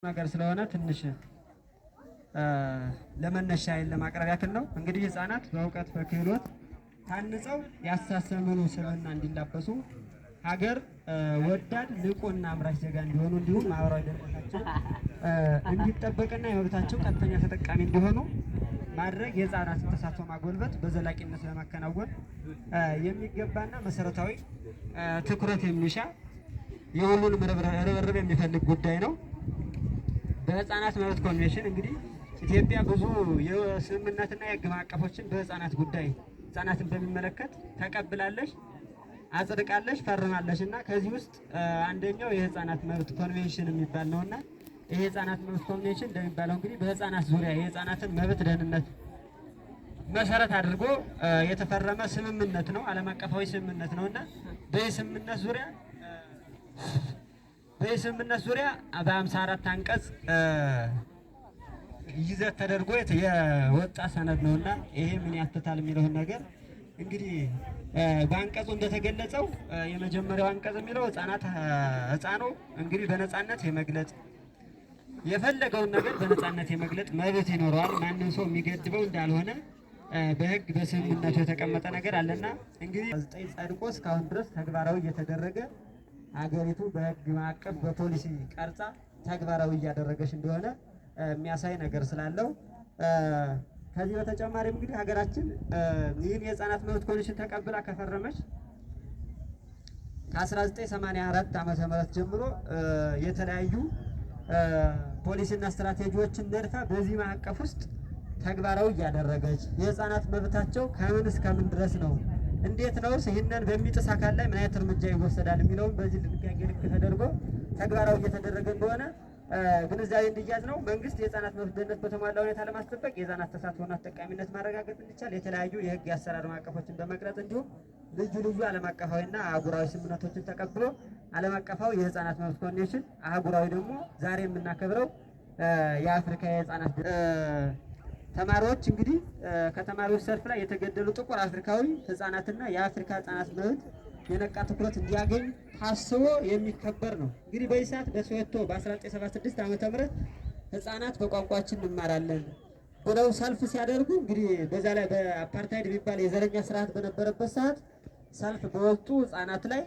ነገር ስለሆነ ትንሽ ለመነሻ ለማቅረብ ያክል ነው። እንግዲህ ህፃናት በእውቀት በክህሎት ታንጸው ያስተሳሰቡን ስብዕና እንዲላበሱ ሀገር ወዳድ ንቁና አምራች ዜጋ እንዲሆኑ እንዲሁም ማህበራዊ ደህንነታቸው እንዲጠበቅና የመብታቸው ቀጥተኛ ተጠቃሚ እንዲሆኑ ማድረግ የህፃናትን ተሳትፎ ማጎልበት በዘላቂነት ለማከናወን የሚገባና መሰረታዊ ትኩረት የሚሻ የሁሉንም ርብርብ የሚፈልግ ጉዳይ ነው። በህፃናት መብት ኮንቬንሽን እንግዲህ ኢትዮጵያ ብዙ የስምምነትና የህግ ማዕቀፎችን በህፃናት ጉዳይ ህፃናትን በሚመለከት ተቀብላለች፣ አጽድቃለች፣ ፈርማለች እና ከዚህ ውስጥ አንደኛው የህፃናት መብት ኮንቬንሽን የሚባል ነውና ይሄ የህፃናት መብት ኮንቬንሽን እንደሚባለው እንግዲህ በህፃናት ዙሪያ የህፃናትን መብት ደህንነት መሰረት አድርጎ የተፈረመ ስምምነት ነው፣ ዓለም አቀፋዊ ስምምነት ነውና በዚህ ስምምነት ዙሪያ በ54 አንቀጽ ይዘት ተደርጎ የወጣ ሰነድ ነውና ይሄ ምን ያትታል የሚለውን ነገር እንግዲህ በአንቀጹ እንደተገለጸው የመጀመሪያው አንቀጽ የሚለው ህፃኑ እንግዲህ በነፃነት የመግለጽ የፈለገውን ነገር በነፃነት የመግለጽ መብት ይኖረዋል። ማንም ሰው የሚገድበው እንዳልሆነ በህግ በስምምነቱ የተቀመጠ ነገር አለና እንግዲህ 9 ጸድቆ እስካሁን ድረስ ተግባራዊ እየተደረገ ሀገሪቱ በህግ ማዕቀፍ በፖሊሲ ቀርጻ ተግባራዊ እያደረገች እንደሆነ የሚያሳይ ነገር ስላለው ከዚህ በተጨማሪ እንግዲህ ሀገራችን ይህን የህፃናት መብት ኮንቬንሽን ተቀብላ ከፈረመች ከ1984 ዓመተ ምህረት ጀምሮ የተለያዩ ፖሊሲና ስትራቴጂዎችን ነድፋ በዚህ ማዕቀፍ ውስጥ ተግባራዊ እያደረገች የህፃናት መብታቸው ከምን እስከ ምን ድረስ ነው፣ እንዴት ነው ይህንን በሚጥስ አካል ላይ ምን አይነት እርምጃ ይወሰዳል የሚለውን በዚህ ድንጋጌ ልክ ተደርጎ ተግባራዊ እየተደረገ እንደሆነ ግንዛቤ እንዲያዝ ነው። መንግስት የህፃናት መብት ደህንነት በተሟላ ሁኔታ ለማስጠበቅ የህፃናት ተሳትፎና ተጠቃሚነት ማረጋገጥ እንዲቻል የተለያዩ የህግ አሰራር ማዕቀፎችን በመቅረጽ እንዲሁም ልዩ ልዩ ዓለም አቀፋዊና አህጉራዊ ስምምነቶችን ተቀብሎ ዓለም አቀፋዊ የህፃናት መብት ኮንቬንሽን፣ አህጉራዊ ደግሞ ዛሬ የምናከብረው የአፍሪካ የህፃናት ተማሪዎች እንግዲህ ከተማሪዎች ሰልፍ ላይ የተገደሉ ጥቁር አፍሪካዊ ህፃናትና የአፍሪካ ህፃናት መብት የነቃ ትኩረት እንዲያገኝ ታስቦ የሚከበር ነው። እንግዲህ በዚህ ሰዓት በሶዌቶ በ1976 ዓ.ም ህፃናት በቋንቋችን እንማራለን ብለው ሰልፍ ሲያደርጉ እንግዲህ በዛ ላይ በአፓርታይድ የሚባል የዘረኛ ስርዓት በነበረበት ሰዓት ሰልፍ በወጡ ህፃናት ላይ